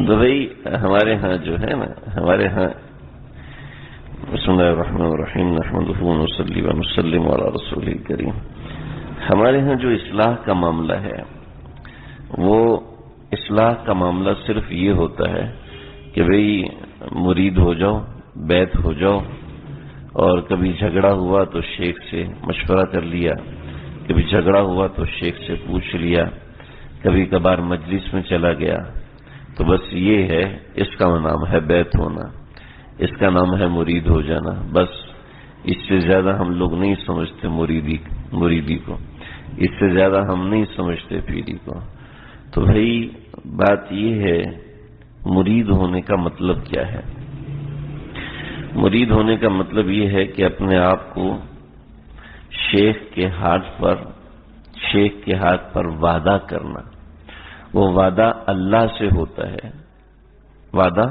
تو بھائی ہمارے ہاں جو ہے نا، ہمارے ہاں بسم اللہ الرحمن الرحیم نحمدہ ونصلی ونسلم علی رسول کریم، ہمارے ہاں جو اصلاح کا معاملہ ہے، وہ اصلاح کا معاملہ صرف یہ ہوتا ہے کہ بھئی مرید ہو جاؤ، بیعت ہو جاؤ، اور کبھی جھگڑا ہوا تو شیخ سے مشورہ کر لیا، کبھی جھگڑا ہوا تو شیخ سے پوچھ لیا، کبھی کبھار مجلس میں چلا گیا، تو بس یہ ہے، اس کا نام ہے بیعت ہونا، اس کا نام ہے مرید ہو جانا۔ بس اس سے زیادہ ہم لوگ نہیں سمجھتے مریدی کو، اس سے زیادہ ہم نہیں سمجھتے پیری کو۔ تو بھائی بات یہ ہے، مرید ہونے کا مطلب کیا ہے؟ مرید ہونے کا مطلب یہ ہے کہ اپنے آپ کو شیخ کے ہاتھ پر وعدہ کرنا۔ وہ وعدہ اللہ سے ہوتا ہے، وعدہ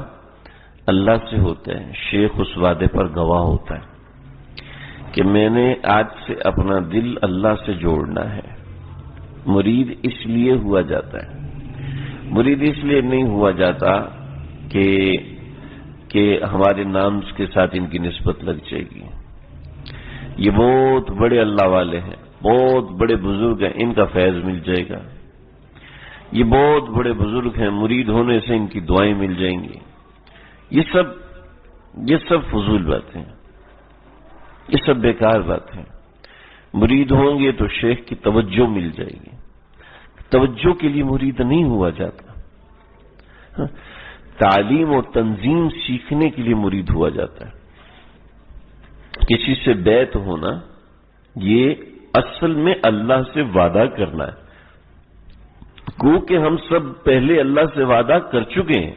اللہ سے ہوتا ہے، شیخ اس وعدے پر گواہ ہوتا ہے کہ میں نے آج سے اپنا دل اللہ سے جوڑنا ہے۔ مرید اس لیے ہوا جاتا ہے، مرید اس لیے نہیں ہوا جاتا کہ ہمارے نام کے ساتھ ان کی نسبت لگ جائے گی، یہ بہت بڑے اللہ والے ہیں، بہت بڑے بزرگ ہیں، ان کا فیض مل جائے گا، یہ بہت بڑے بزرگ ہیں، مرید ہونے سے ان کی دعائیں مل جائیں گی۔ یہ سب فضول باتیں ہیں، یہ سب بیکار بات ہے۔ مرید ہوں گے تو شیخ کی توجہ مل جائے گی، توجہ کے لیے مرید نہیں ہوا جاتا، تعلیم و تنظیم سیکھنے کے لیے مرید ہوا جاتا ہے۔ کسی سے بیعت ہونا یہ اصل میں اللہ سے وعدہ کرنا ہے، گو کہ ہم سب پہلے اللہ سے وعدہ کر چکے ہیں،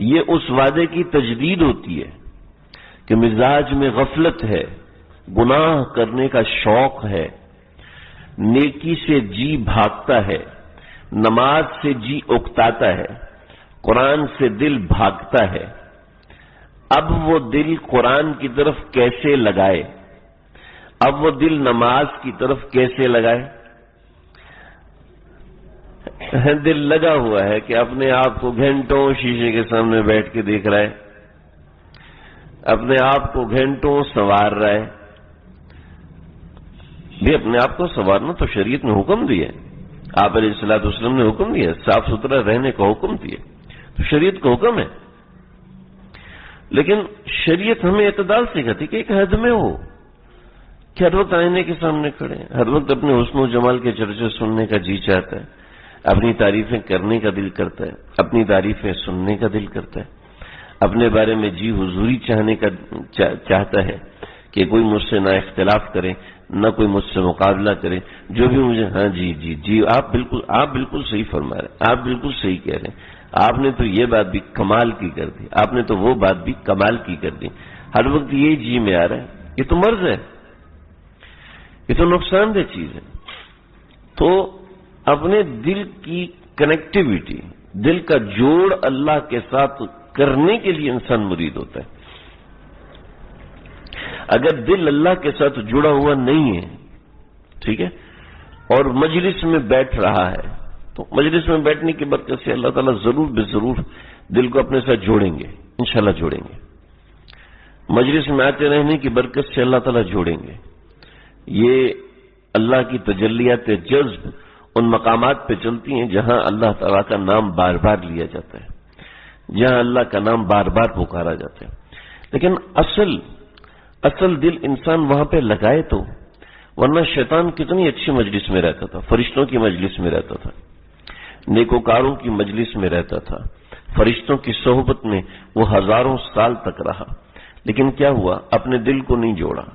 یہ اس وعدے کی تجدید ہوتی ہے کہ مزاج میں غفلت ہے، گناہ کرنے کا شوق ہے، نیکی سے جی بھاگتا ہے، نماز سے جی اکتاتا ہے، قرآن سے دل بھاگتا ہے۔ اب وہ دل قرآن کی طرف کیسے لگائے؟ اب وہ دل نماز کی طرف کیسے لگائے؟ دل لگا ہوا ہے کہ اپنے آپ کو گھنٹوں شیشے کے سامنے بیٹھ کے دیکھ رہا ہے، اپنے آپ کو گھنٹوں سنوار رہا ہے۔ بھی اپنے آپ کو سنوارنا تو شریعت نے حکم دیا ہے، آپ علیہ الصلوۃ والسلام نے حکم دیا ہے، صاف ستھرا رہنے کا حکم دیا، تو شریعت کا حکم ہے۔ لیکن شریعت ہمیں اعتدال سکھاتی کہ ایک حد میں ہو، کہ ہر وقت آئینے کے سامنے کھڑے ہیں، ہر وقت اپنے حسن و جمال کے چرچے سننے کا جی چاہتا ہے، اپنی تعریفیں کرنے کا دل کرتا ہے، اپنی تعریفیں سننے کا دل کرتا ہے، اپنے بارے میں جی حضوری چاہتا ہے کہ کوئی مجھ سے نہ اختلاف کرے، نہ کوئی مجھ سے مقابلہ کرے، جو بھی مجھے ہاں جی آپ بالکل صحیح فرما رہے ہیں، آپ بالکل صحیح کہہ رہے ہیں، آپ نے تو یہ بات بھی کمال کی کر دی، آپ نے تو وہ بات بھی کمال کی کر دی، ہر وقت یہ جی میں آ رہا ہے، یہ تو مرض ہے، یہ تو نقصان دہ چیز ہے۔ تو اپنے دل کی کنیکٹیویٹی، دل کا جوڑ اللہ کے ساتھ کرنے کے لیے انسان مرید ہوتا ہے۔ اگر دل اللہ کے ساتھ جڑا ہوا نہیں ہے، ٹھیک ہے، اور مجلس میں بیٹھ رہا ہے، تو مجلس میں بیٹھنے کی برکت سے اللہ تعالیٰ ضرور بے ضرور دل کو اپنے ساتھ جوڑیں گے، انشاءاللہ جوڑیں گے۔ مجلس میں آتے رہنے کی برکت سے اللہ تعالیٰ جوڑیں گے۔ یہ اللہ کی تجلیات جذب ان مقامات پہ چلتی ہیں جہاں اللہ تعالیٰ کا نام بار بار لیا جاتا ہے، جہاں اللہ کا نام بار بار پکارا جاتا ہے۔ لیکن اصل دل انسان وہاں پہ لگائے تو، ورنہ شیطان کتنی اچھی مجلس میں رہتا تھا، فرشتوں کی مجلس میں رہتا تھا، نیکوکاروں کی مجلس میں رہتا تھا، فرشتوں کی صحبت میں وہ ہزاروں سال تک رہا، لیکن کیا ہوا؟ اپنے دل کو نہیں جوڑا۔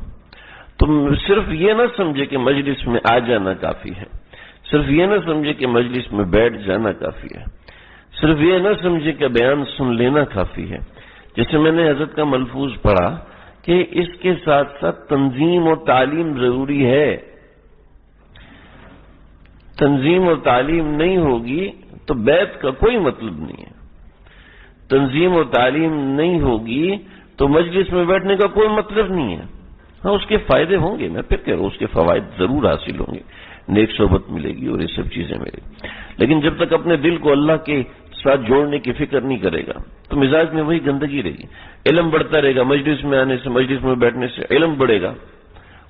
تم صرف یہ نہ سمجھے کہ مجلس میں آ جانا کافی ہے، صرف یہ نہ سمجھے کہ مجلس میں بیٹھ جانا کافی ہے، صرف یہ نہ سمجھے کہ بیان سن لینا کافی ہے۔ جیسے میں نے حضرت کا ملفوظ پڑھا کہ اس کے ساتھ ساتھ تنظیم اور تعلیم ضروری ہے۔ تنظیم اور تعلیم نہیں ہوگی تو بیعت کا کوئی مطلب نہیں ہے، تنظیم اور تعلیم نہیں ہوگی تو مجلس میں بیٹھنے کا کوئی مطلب نہیں ہے۔ ہاں اس کے فائدے ہوں گے، میں پھر کہہ رہا ہوں اس کے فوائد ضرور حاصل ہوں گے، نیک صحبت ملے گی اور یہ سب چیزیں ملے گی، لیکن جب تک اپنے دل کو اللہ کے ساتھ جوڑنے کی فکر نہیں کرے گا تو مزاج میں وہی گندگی رہے گی. علم بڑھتا رہے گا، مجلس میں آنے سے، مجلس میں بیٹھنے سے علم بڑھے گا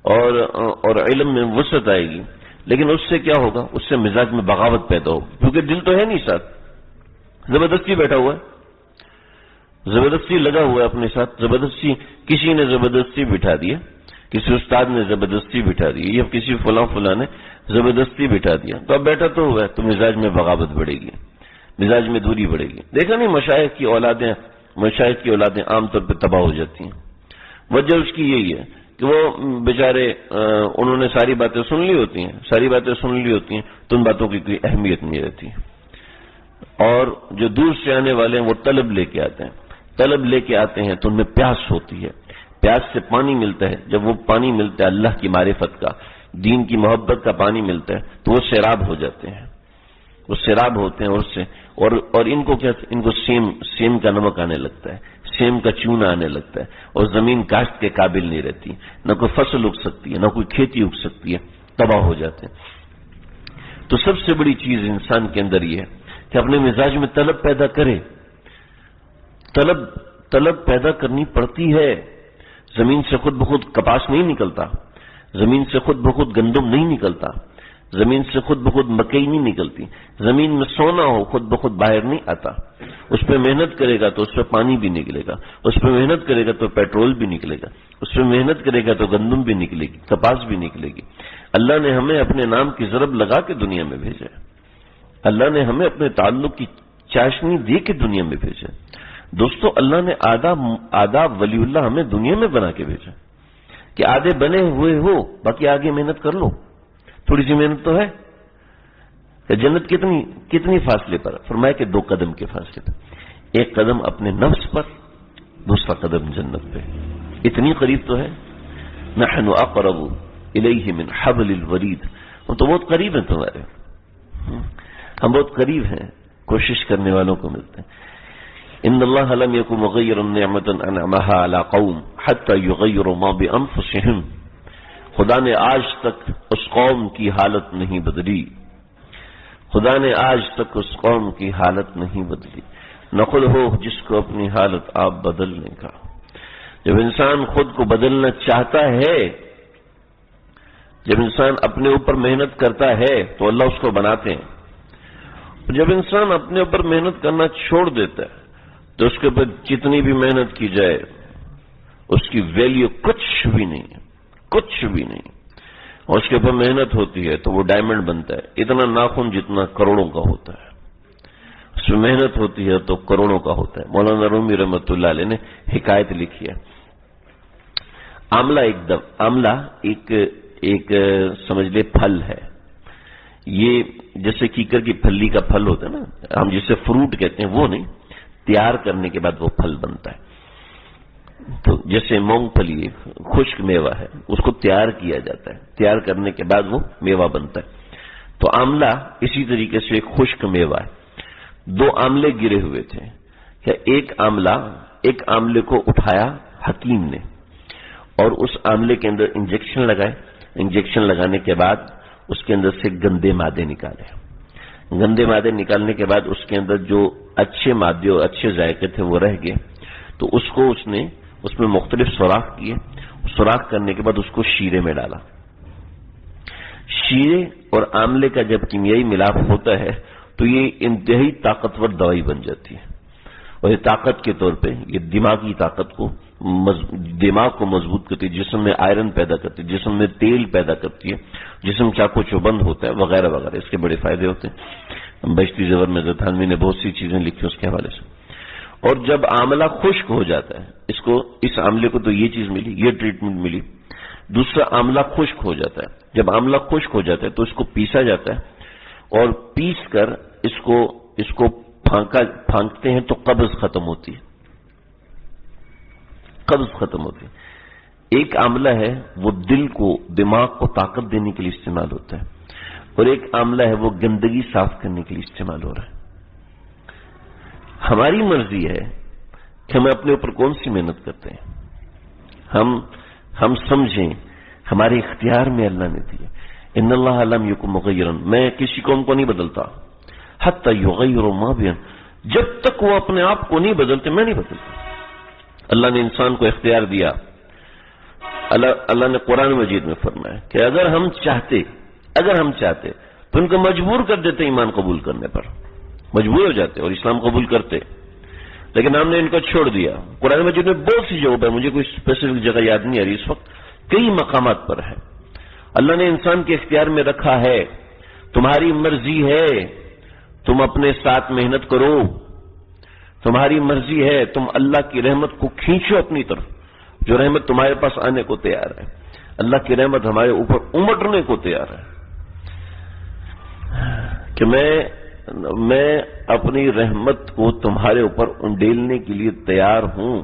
اور علم میں وسعت آئے گی، لیکن اس سے کیا ہوگا؟ اس سے مزاج میں بغاوت پیدا ہوگی، کیونکہ دل تو ہے نہیں ساتھ، زبردستی بیٹھا ہوا ہے، زبردستی لگا ہوا ہے اپنے ساتھ، زبردستی کسی نے زبردستی بٹھا دیا، کسی استاد نے زبردستی بٹھا دی، یا کسی فلاں نے زبردستی بٹھا دیا، تو اب بیٹھا تو ہوا ہے، تو مزاج میں بغاوت بڑھے گی، مزاج میں دوری بڑھے گی. دیکھا نہیں مشائخ کی اولادیں عام طور پہ تباہ ہو جاتی ہیں. وجہ اس کی یہی ہے کہ وہ بیچارے انہوں نے ساری باتیں سن لی ہوتی ہیں تو ان باتوں کی کوئی اہمیت نہیں رہتی. اور جو دور سے آنے والے ہیں وہ طلب لے کے آتے ہیں تو ان میں پیاس ہوتی ہے، پیاس سے پانی ملتا ہے. جب وہ پانی ملتا ہے اللہ کی معرفت کا، دین کی محبت کا پانی ملتا ہے تو وہ سیراب ہو جاتے ہیں، وہ سیراب ہوتے ہیں. اور ان کو کیا، ان کو سیم کا نمک آنے لگتا ہے، سیم کا چونا آنے لگتا ہے، اور زمین کاشت کے قابل نہیں رہتی، نہ کوئی فصل اگ سکتی ہے، نہ کوئی کھیتی اگ سکتی ہے، تباہ ہو جاتے ہیں. تو سب سے بڑی چیز انسان کے اندر یہ ہے کہ اپنے مزاج میں طلب پیدا کرے. طلب پیدا کرنی پڑتی ہے. زمین سے خود بخود کپاس نہیں نکلتا، زمین سے خود بخود گندم نہیں نکلتا، زمین سے خود بخود مکئی نہیں نکلتی. زمین میں سونا ہو خود بخود باہر نہیں آتا. اس پہ محنت کرے گا تو اس پہ پانی بھی نکلے گا، اس پہ محنت کرے گا تو پیٹرول بھی نکلے گا، اس پہ محنت کرے گا تو گندم بھی نکلے گی، کپاس بھی نکلے گی. اللہ نے ہمیں اپنے نام کی ضرب لگا کے دنیا میں بھیجا ہے. اللہ نے ہمیں اپنے تعلق کی چاشنی دے کے دنیا میں بھیجا. دوستو، اللہ نے آداب ولی اللہ ہمیں دنیا میں بنا کے بھیجا کہ آدھے بنے ہوئے ہو، باقی آگے محنت کر لو. تھوڑی سی محنت تو ہے. کہ جنت کتنی فاصلے پر؟ فرمایا کہ 2 قدم کے فاصلے پر. ایک قدم اپنے نفس پر، دوسرا قدم جنت پہ. اتنی قریب تو ہے. نحن اقرب الیہ من حبل الورید. ہم تو بہت قریب ہیں تمہارے، ہم بہت قریب ہیں. کوشش کرنے والوں کو ملتے ہیں. ان اللہ لم یکن مغیرا نعمۃ انعمها علی قوم حتی یغیروا ما بانفسهم. خدا نے آج تک اس قوم کی حالت نہیں بدلی، خدا نے آج تک اس قوم کی حالت نہیں بدلی. نقل ہو جس کو اپنی حالت آپ بدلنے کا. جب انسان خود کو بدلنا چاہتا ہے، جب انسان اپنے اوپر محنت کرتا ہے تو اللہ اس کو بناتے ہیں. جب انسان اپنے اوپر محنت کرنا چھوڑ دیتا ہے تو اس کے اوپر جتنی بھی محنت کی جائے اس کی ویلیو کچھ بھی نہیں ہے، کچھ بھی نہیں. اور اس کے اوپر محنت ہوتی ہے تو وہ ڈائمنڈ بنتا ہے. اتنا ناخن جتنا کروڑوں کا ہوتا ہے، اس میں محنت ہوتی ہے تو کروڑوں کا ہوتا ہے. مولانا رومی رحمۃ اللہ علیہ نے حکایت لکھی ہے. آملہ ایک سمجھ لے پھل ہے. یہ جیسے کیکر کی پھلی کا پھل ہوتا ہے نا، ہم جسے فروٹ کہتے ہیں، وہ نہیں، تیار کرنے کے بعد وہ پھل بنتا ہے. تو جیسے مونگ پھلی خشک میوہ ہے، اس کو تیار کیا جاتا ہے، تیار کرنے کے بعد وہ میوہ بنتا ہے. تو آملہ اسی طریقے سے ایک خشک میوہ ہے. 2 آملے گرے ہوئے تھے. کیا ایک آملے کو اٹھایا حکیم نے اور اس آملے کے اندر انجیکشن لگائے. انجیکشن لگانے کے بعد اس کے اندر سے گندے مادے نکالے. گندے مادے نکالنے کے بعد اس کے اندر جو اچھے مادے اور اچھے ذائقے تھے وہ رہ گئے. تو اس نے اس میں مختلف سوراخ کیے. سوراخ کرنے کے بعد اس کو شیرے میں ڈالا. شیرے اور آملے کا جب کیمیائی ملاپ ہوتا ہے تو یہ انتہائی طاقتور دوائی بن جاتی ہے. اور یہ طاقت کے طور پہ یہ دماغی طاقت کو، دماغ کو مضبوط کرتی ہے، جسم میں آئرن پیدا کرتی ہے، جسم میں تیل پیدا کرتی ہے، جسم چاقو چوبند ہوتا ہے، وغیرہ وغیرہ. اس کے بڑے فائدے ہوتے ہیں. بہشتی زیور میں تھانوی نے بہت سی چیزیں لکھی اس کے حوالے سے. اور جب آملہ خشک ہو جاتا ہے، اس آملے کو تو یہ چیز ملی، یہ ٹریٹمنٹ ملی. دوسرا آملہ خشک ہو جاتا ہے. جب آملہ خشک ہو جاتا ہے تو اس کو پیسا جاتا ہے اور پیس کر اس کو پھانکتے ہیں تو قبض ختم ہوتی ہے. قبض ختم ہوتی ہے. ایک آملہ ہے وہ دل کو، دماغ کو طاقت دینے کے لیے استعمال ہوتا ہے، اور ایک آملہ ہے وہ گندگی صاف کرنے کے لیے استعمال ہو رہا ہے. ہماری مرضی ہے کہ ہم اپنے اوپر کون سی محنت کرتے ہیں. ہم سمجھیں ہمارے اختیار میں اللہ نے دی ہے. ان اللہ لم یکن مغیرا. میں کسی قوم کو نہیں بدلتا. حتی یغیروا ما بہم. جب تک وہ اپنے آپ کو نہیں بدلتے میں نہیں بدلتا. اللہ نے انسان کو اختیار دیا. اللہ نے قرآن مجید میں فرمایا کہ اگر ہم چاہتے تو ان کو مجبور کر دیتے ایمان قبول کرنے پر، مجبور ہو جاتے اور اسلام قبول کرتے، لیکن ہم نے ان کو چھوڑ دیا. قرآن مجید میں بہت سی جگہوں پر، مجھے کوئی اسپیسیفک جگہ یاد نہیں آ رہی اس وقت، کئی مقامات پر ہے. اللہ نے انسان کے اختیار میں رکھا ہے، تمہاری مرضی ہے تم اپنے ساتھ محنت کرو، تمہاری مرضی ہے تم اللہ کی رحمت کو کھینچو اپنی طرف، جو رحمت تمہارے پاس آنے کو تیار ہے. اللہ کی رحمت ہمارے اوپر امٹنے کو تیار ہے کہ میں اپنی رحمت کو تمہارے اوپر انڈیلنے کے لیے تیار ہوں.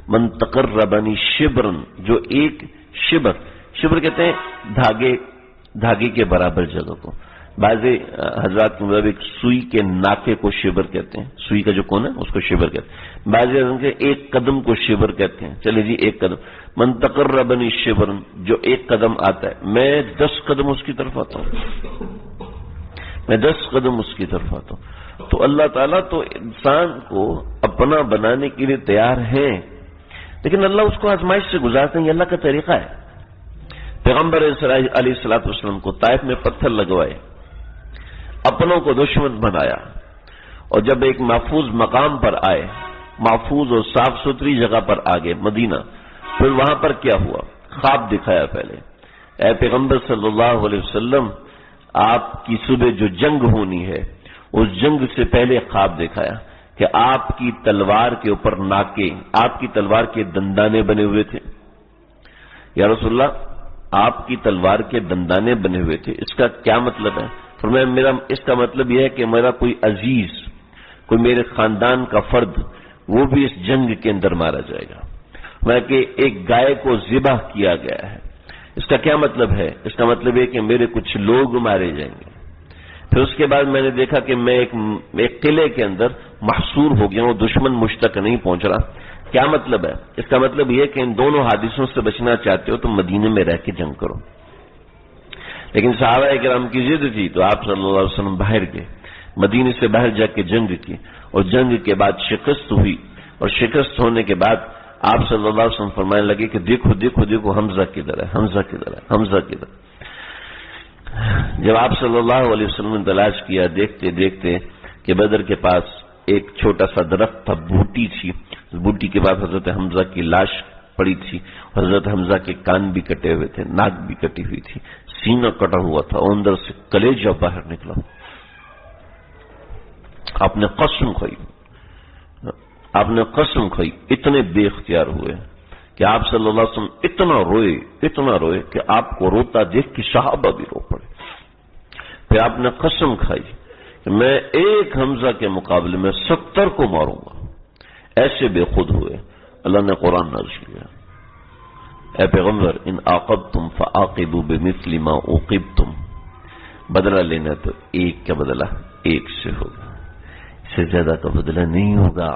من تقربنی شبرن، جو ایک شبر کہتے ہیں دھاگے کے برابر جگہ کو. بعض حضرات کے مطابق سوئی کے ناکے کو شبر کہتے ہیں، سوئی کا جو کون ہے اس کو شبر کہتے ہیں. بعض کے ایک قدم کو شبر کہتے ہیں. چلے جی ایک قدم. من تقربنی شبرن، جو ایک قدم آتا ہے میں 10 قدم اس کی طرف آتا ہوں، میں 10 قدم اس کی طرف آتا ہوں. تو اللہ تعالیٰ تو انسان کو اپنا بنانے کے لیے تیار ہے، لیکن اللہ اس کو آزمائش سے گزارتے ہیں. یہ اللہ کا طریقہ ہے. پیغمبر علیہ الصلوۃ والسلام کو طائف میں پتھر لگوائے، اپنوں کو دشمن بنایا، اور جب ایک محفوظ مقام پر آئے، محفوظ اور صاف ستھری جگہ پر آگے مدینہ، پھر وہاں پر کیا ہوا؟ خواب دکھایا پہلے. اے پیغمبر صلی اللہ علیہ وسلم، آپ کی صبح جو جنگ ہونی ہے اس جنگ سے پہلے خواب دکھایا کہ آپ کی تلوار کے اوپر ناکے، آپ کی تلوار کے دندانے بنے ہوئے تھے. یا رسول اللہ، آپ کی تلوار کے دندانے بنے ہوئے تھے، اس کا کیا مطلب ہے؟ فرمایا اس کا مطلب یہ ہے کہ میرا کوئی عزیز، کوئی میرے خاندان کا فرد، وہ بھی اس جنگ کے اندر مارا جائے گا. میں کہ ایک گائے کو ذبح کیا گیا ہے. اس کا کیا مطلب ہے؟ اس کا مطلب ہے کہ میرے کچھ لوگ مارے جائیں گے. پھر اس کے بعد میں نے دیکھا کہ میں ایک قلعے کے اندر محصور ہو گیا ہوں، دشمن مجھ تک نہیں پہنچ رہا. کیا مطلب ہے؟ اس کا مطلب یہ کہ ان دونوں حادثوں سے بچنا چاہتے ہو تو مدینے میں رہ کے جنگ کرو. لیکن صحابہ کرام کی ضد تھی تو آپ صلی اللہ علیہ وسلم باہر گئے، مدینے سے باہر جا کے جنگ کی، اور جنگ کے بعد شکست ہوئی، اور شکست ہونے کے بعد آپ صلی اللہ علیہ وسلم فرمانے لگے کہ دیکھو دیکھو دیکھو حمزہ کدھر ہے، حمزہ کدھر ہے، حمزہ کدھر. جب آپ صلی اللہ علیہ وسلم نے تلاش کیا، دیکھتے دیکھتے کہ بدر کے پاس ایک چھوٹا سا درخت تھا، بوٹی تھی، بوٹی کے بعد حضرت حمزہ کی لاش پڑی تھی. حضرت حمزہ کے کان بھی کٹے ہوئے تھے، ناک بھی کٹی ہوئی تھی، سینہ کٹا ہوا تھا، اور اندر سے کلیجہ باہر نکلا. آپ نے قسم کھائی، اتنے بے اختیار ہوئے کہ آپ صلی اللہ علیہ وسلم اتنا روئے کہ آپ کو روتا دیکھ کے صحابہ بھی رو پڑے. پھر آپ نے قسم کھائی کہ میں ایک حمزہ کے مقابلے میں 70 کو ماروں گا. ایسے بے خود ہوئے. اللہ نے قرآن نازل کیا، اے پیغمبر ان عاقبتم فعاقبوا بمثل ما عوقبتم، بدلہ لینا تو ایک کا بدلہ ایک سے ہوگا، اس سے زیادہ کا بدلہ نہیں ہوگا.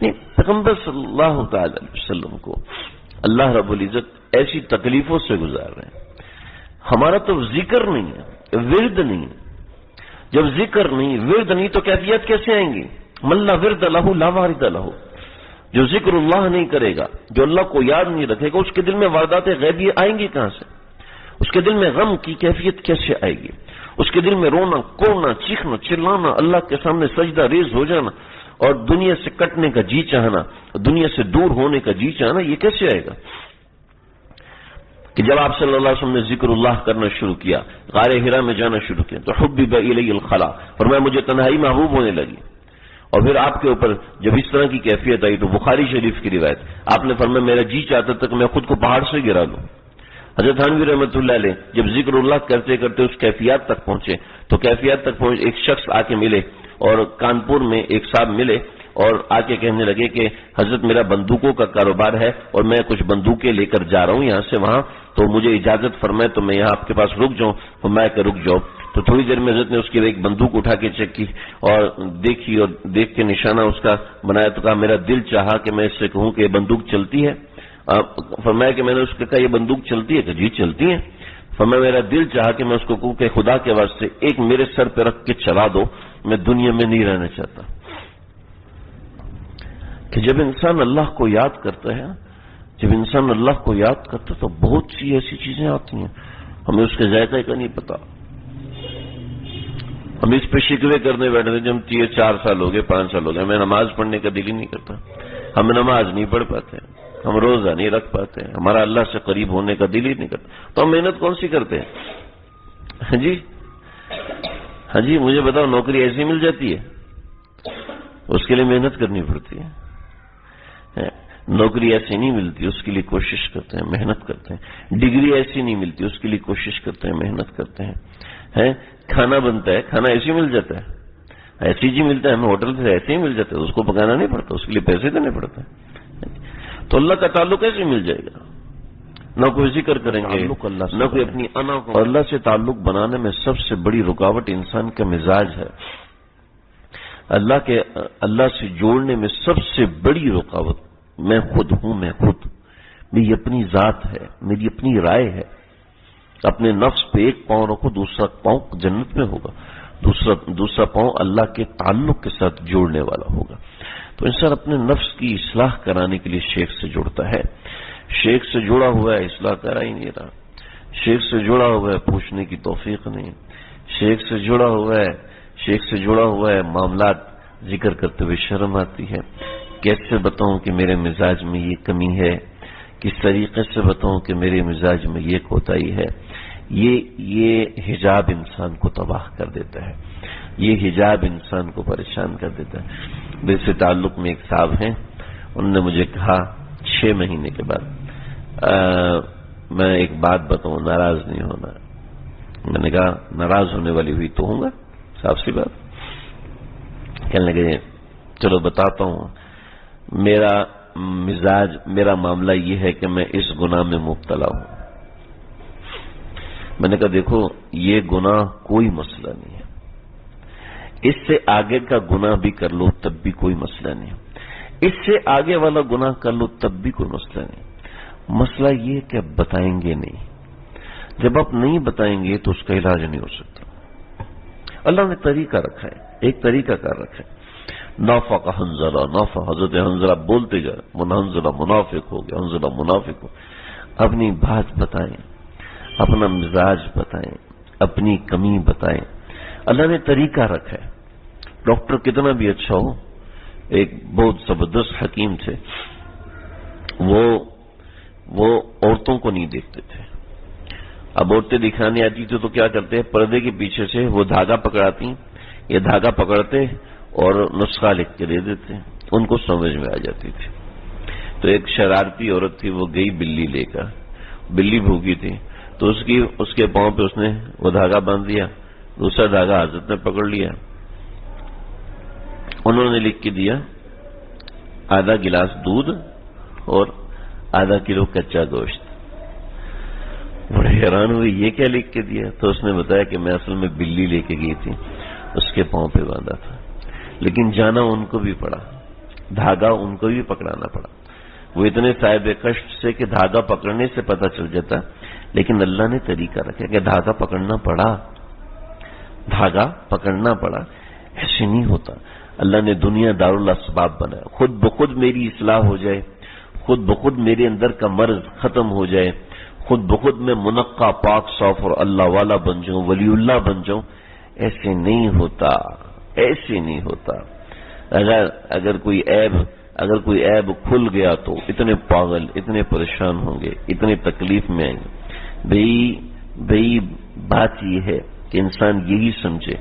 نہیں، پیغمبر صلی اللہ تعالی علیہ وسلم کو اللہ رب العزت ایسی تکلیفوں سے گزار رہے ہیں. ہمارا تو ذکر نہیں ہے، ورد نہیں ہے. جب ذکر نہیں، ورد نہیں تو کیفیت کیسے آئیں گی؟ من لا ورد لہ لا وارد لہ. جو ذکر اللہ نہیں کرے گا، جو اللہ کو یاد نہیں رکھے گا، اس کے دل میں واردات غیبی آئیں گی کہاں سے؟ اس کے دل میں غم کی کیفیت کیسے آئے گی؟ اس کے دل میں رونا، کوڑنا، چیخنا، چلانا، اللہ کے سامنے سجدہ ریز ہو جانا، اور دنیا سے کٹنے کا جی چاہنا، دنیا سے دور ہونے کا جی چاہنا، یہ کیسے آئے گا؟ کہ جب آپ صلی اللہ علیہ وسلم نے ذکر اللہ کرنا شروع کیا، غار حرا میں جانا شروع کیا، تو حبب الی الخلا، فرمایا مجھے تنہائی محبوب ہونے لگی. اور پھر آپ کے اوپر جب اس طرح کی کیفیت آئی تو بخاری شریف کی روایت، آپ نے فرمایا میرا جی چاہتا تھا کہ میں خود کو پہاڑ سے گرا لوں. حضرت تھانوی رحمۃ اللہ علیہ جب ذکر اللہ کرتے کرتے اس کیفیات تک پہنچے تو کیفیات تک پہنچ ایک شخص آ کے ملے، اور کانپور میں ایک صاحب ملے اور آ کے کہنے لگے کہ حضرت میرا بندوقوں کا کاروبار ہے اور میں کچھ بندوقیں لے کر جا رہا ہوں یہاں سے وہاں، تو مجھے اجازت فرمائے تو میں یہاں آپ کے پاس رک جاؤں. فرمایا کہ رک جاؤ. تو تھوڑی دیر میں حضرت نے اس کی ایک بندوق اٹھا کے چیک کی اور دیکھی، اور دیکھ کے نشانہ اس کا بنایا، تو کہا میرا دل چاہا کہ میں اس سے کہوں کہ یہ بندوق چلتی ہے. فرمایا کہ میں نے اس کو کہا یہ بندوق چلتی ہے؟ کہ جی چلتی ہے. فرمایا میرا دل چاہا کہ میں اس کو کہوں کہ خدا کے واسطے ایک میرے سر پہ رکھ کے چلا دو میں دنیا میں نہیں رہنا چاہتا. کہ جب انسان اللہ کو یاد کرتا ہے، جب انسان اللہ کو یاد کرتا ہے تو بہت سی ایسی چیزیں آتی ہیں ہمیں اس کے ذائقے کا نہیں پتا. ہم اس پہ شکوے کرنے بیٹھے تھے جب 4 سال ہو گئے 5 سال ہو گئے ہمیں نماز پڑھنے کا دل ہی نہیں کرتا، ہم نماز نہیں پڑھ پاتے، ہم روزہ نہیں رکھ پاتے، ہمارا اللہ سے قریب ہونے کا دل ہی نہیں کرتا. تو ہم محنت کون سی کرتے ہیں؟ ہاں جی مجھے بتاؤ، نوکری ایسی مل جاتی ہے؟ اس کے لیے محنت کرنی پڑتی ہے. نوکری ایسی نہیں ملتی، اس کے لیے کوشش کرتے ہیں، محنت کرتے ہیں. ڈگری ایسی نہیں ملتی، اس کے لیے کوشش کرتے ہیں، محنت کرتے ہیں. کھانا بنتا ہے، کھانا ایسے ہی مل جاتا ہے، ایسی چیز ملتا ہے، ہمیں ہوٹل سے ایسے ہی مل جاتا ہے، اس کو پکانا نہیں پڑتا، اس کے لیے پیسے دینے پڑتے ہیں. تو اللہ کا تعلق کیسے مل جائے گا؟ نہ کوئی ذکر کریں گے، نہ کوئی اپنی انا کو. اللہ سے تعلق بنانے میں سب سے بڑی رکاوٹ انسان کا مزاج ہے. اللہ سے جوڑنے میں سب سے بڑی رکاوٹ میں خود ہوں. میری اپنی ذات ہے، میری اپنی رائے ہے. اپنے نفس پہ ایک پاؤں رکھو، دوسرا پاؤں جنت میں ہوگا، دوسرا پاؤں اللہ کے تعلق کے ساتھ جوڑنے والا ہوگا. تو انسان اپنے نفس کی اصلاح کرانے کے لیے شیخ سے جڑتا ہے. شیخ سے جڑا ہوا ہے، اصلاح کرا ہی نہیں رہا. شیخ سے جڑا ہوا ہے، پوچھنے کی توفیق نہیں. شیخ سے جڑا ہوا ہے معاملات ذکر کرتے ہوئے شرم آتی ہے. کیسے بتاؤں کہ میرے مزاج میں یہ کمی ہے، کس طریقے سے بتاؤں کہ میرے مزاج میں یہ کوتاہی ہے. یہ حجاب انسان کو تباہ کر دیتا ہے، یہ حجاب انسان کو پریشان کر دیتا ہے. ویسے تعلق میں ایک صاحب ہیں، انہوں نے مجھے کہا 6 مہینے کے بعد میں ایک بات بتاؤں، ناراض نہیں ہونا. میں نے کہا ناراض ہونے والی ہوئی تو ہوں گا، صاف سی بات. کہنے لگے چلو بتاتا ہوں. میرا مزاج، میرا معاملہ یہ ہے کہ میں اس گناہ میں مبتلا ہوں. میں نے کہا دیکھو یہ گناہ کوئی مسئلہ نہیں ہے، اس سے آگے کا گناہ بھی کر لو تب بھی کوئی مسئلہ نہیں ہے، اس سے آگے والا گناہ کر لو تب بھی کوئی مسئلہ نہیں. مسئلہ یہ کہ آپ بتائیں گے نہیں. جب آپ نہیں بتائیں گے تو اس کا علاج نہیں ہو سکتا. اللہ نے طریقہ رکھا ہے، ایک طریقہ کار رکھا ہے. نافق حنظلہ، حضرت حنظلہ بولتے جا، حنظلہ منافق ہو گیا، حنظلہ منافق ہو. اپنی بات بتائیں، اپنا مزاج بتائیں، اپنی کمی بتائیں. اللہ نے طریقہ رکھا ہے. ڈاکٹر کتنا بھی اچھا ہو، ایک بہت زبردست حکیم تھے، وہ عورتوں کو نہیں دیکھتے تھے. اب عورتیں دکھانے آتی تھی تو کیا کرتے، پردے کے پیچھے سے وہ دھاگا پکڑاتی، یہ دھاگا پکڑتے اور نسخہ لکھ کے دے دیتے، ان کو سمجھ میں آ جاتی تھی. تو ایک شرارتی عورت تھی، وہ گئی بلی لے کر. بلی بھوکی تھی تو اس کے پاؤں پہ اس نے وہ دھاگا باندھ دیا، دوسرا دھاگا حضرت نے پکڑ لیا. انہوں نے لکھ کے دیا آدھا گلاس دودھ اور آدھا کلو کچا گوشت. بڑے حیران ہوئے یہ کیا لکھ کے دیا. تو اس نے بتایا کہ میں اصل میں بلی لے کے گئی تھی، اس کے پاؤں پہ باندھا تھا. لیکن جانا ان کو بھی پڑا، دھاگا ان کو بھی پکڑانا پڑا. وہ اتنے صاحب کشٹ سے کہ دھاگا پکڑنے سے پتہ چل جاتا، لیکن اللہ نے طریقہ رکھا کہ دھاگا پکڑنا پڑا، دھاگا پکڑنا پڑا. ایسے نہیں ہوتا. اللہ نے دنیا دارالاسباب بنایا. خود بخود میری اصلاح ہو جائے، خود بخود میرے اندر کا مرض ختم ہو جائے، خود بخود میں منقع پاک صاف اور اللہ والا بن جاؤں، ولی اللہ بن جاؤں. ایسے نہیں ہوتا، ایسے نہیں ہوتا. اگر کوئی عیب کھل گیا تو اتنے پاگل، اتنے پریشان ہوں گے، اتنے تکلیف میں آئیں گے. بھئی بات یہ ہے کہ انسان یہی سمجھے.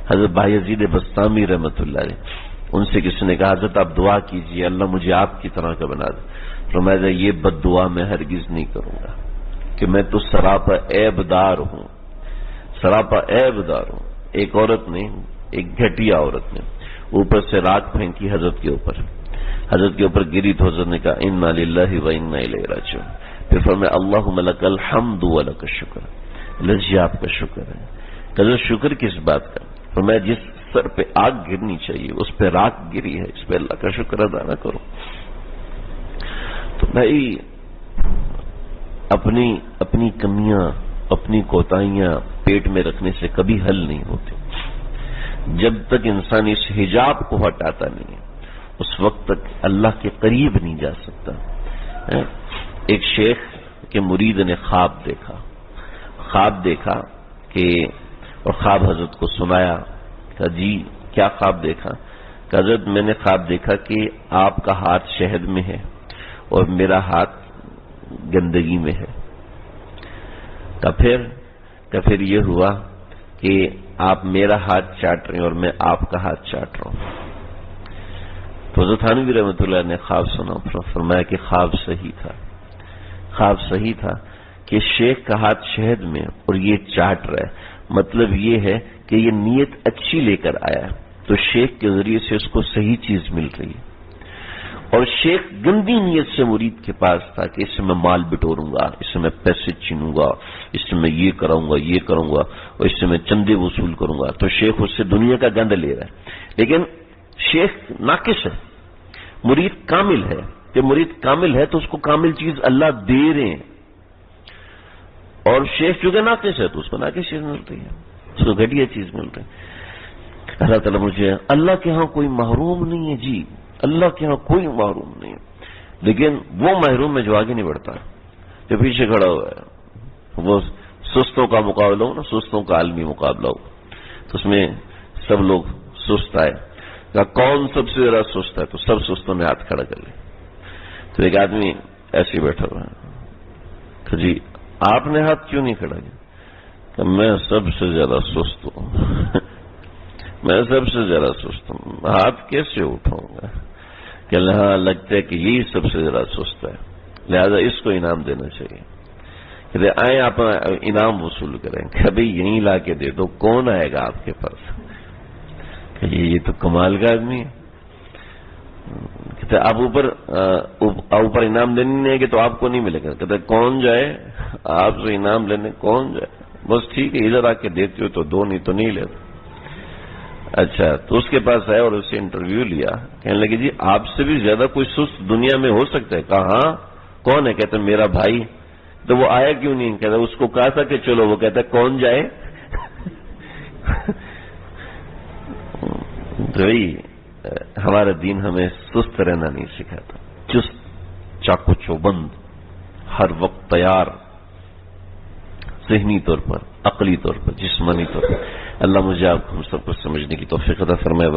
حضرت بایزید بسطامی رحمت اللہ علیہ، ان سے کسی نے کہا حضرت آپ دعا کیجئے اللہ مجھے آپ کی طرح کا بنا دے. فرمایا یہ بد دعا میں ہرگز نہیں کروں گا کہ میں تو سراپا عیب دار ہوں، سراپا عیب دار ہوں. ایک عورت نے، ایک گھٹیا عورت نے اوپر سے راکھ پھینکی حضرت کے اوپر گری تو حضرت نے کہا انا للہ و انا الیہ راجعون. پھر فرمایا اللہم لک الحمد و لک الشکر. اللہ جی آپ کا شکر ہے. کہ شکر کس بات کا؟ فرمایا جس سر پہ آگ گرنی چاہیے اس پہ راکھ گری ہے، اس پہ اللہ کا شکر ادا نہ کرو. تو بھائی اپنی کمیاں، اپنی کوتاہیاں پیٹ میں رکھنے سے کبھی حل نہیں ہوتی. جب تک انسان اس حجاب کو ہٹاتا نہیں ہے اس وقت تک اللہ کے قریب نہیں جا سکتا. ایک شیخ کے مرید نے خواب دیکھا کہ اور خواب حضرت کو سنایا. کہا جی کیا خواب دیکھا؟ کہ حضرت میں نے خواب دیکھا کہ آپ کا ہاتھ شہد میں ہے اور میرا ہاتھ گندگی میں ہے. پھر یہ ہوا کہ آپ میرا ہاتھ چاٹ رہے ہیں اور میں آپ کا ہاتھ چاٹ رہا ہوں. تو حضرت تھانوی رحمۃ اللہ نے خواب سنا، فرمایا کہ خواب صحیح تھا کہ شیخ کا ہاتھ شہد میں اور یہ چاٹ رہا ہے. مطلب یہ ہے کہ یہ نیت اچھی لے کر آیا ہے تو شیخ کے ذریعے سے اس کو صحیح چیز مل رہی ہے. اور شیخ گندی نیت سے مرید کے پاس تھا کہ اس سے میں مال بٹوروں گا، اس سے میں پیسے چھینوں گا، اس سے میں یہ کروں گا اور اس سے میں چندے وصول کروں گا. تو شیخ اس سے دنیا کا گند لے رہا ہے. لیکن شیخ ناقص ہے، مرید کامل ہے. کہ مرید کامل ہے تو اس کو کامل چیز اللہ دے رہے ہیں، اور شیخ چونکہ ناقص ہے تو اس کو ناقص چیز مل رہی ہے، اس کو گھٹیا چیز مل رہی ہے. اللہ تعالیٰ مجھے، اللہ کے ہاں کوئی محروم نہیں ہے جی، اللہ کے ہاں کوئی محروم نہیں ہے. لیکن وہ محروم ہے جو آگے نہیں بڑھتا، جو پیچھے کھڑا ہوا ہے. وہ سستوں کا مقابلہ ہو نا، سستوں کا عالمی مقابلہ ہو تو اس میں سب لوگ سست آئے. کون سب سے زیادہ سست ہے؟ تو سب سستوں نے ہاتھ کھڑا کر لیا. تو ایک آدمی ایسے ہی بیٹھا ہوا ہے کہ جی آپ نے ہاتھ کیوں نہیں کھڑا کیا؟ کہ میں سب سے زیادہ سست ہوں. میں سب سے زیادہ سست ہوں، ہاتھ کیسے اٹھاؤں گا؟ کہ ہاں لگتا ہے کہ یہی سب سے زیادہ سست ہے، لہذا اس کو انعام دینا چاہیے. کہ آئیں آپ انعام وصول کریں. کبھی یہیں لا کے دے دو، کون آئے گا آپ کے پاس؟ کہ یہ تو کمال کا آدمی ہے. کہتے آپ اوپر انعام دینے گے تو آپ کو نہیں ملے گا. کہتے کون جائے آپ سے انعام لینے؟ کون جائے؟ بس ٹھیک ہے ادھر آ کے دیتے ہو تو دو، نہیں تو نہیں لیتے. اچھا، تو اس کے پاس آئے اور اس سے انٹرویو لیا. کہنے لگے جی آپ سے بھی زیادہ کوئی سست دنیا میں ہو سکتا ہے؟ کہا ہاں. کون ہے؟ کہتے میرا بھائی. تو وہ آیا کیوں نہیں؟ کہتا اس کو کہا تھا کہ چلو. وہ کہتا کون جائے؟ وہی ہمارا دین ہمیں سست رہنا نہیں سکھاتا، چست چاقو چوبند، ہر وقت تیار، ذہنی طور پر، عقلی طور پر، جسمانی طور پر. اللہ مجھے آپ کو ہم سب کو سمجھنے کی توفیق عطا فرمائے.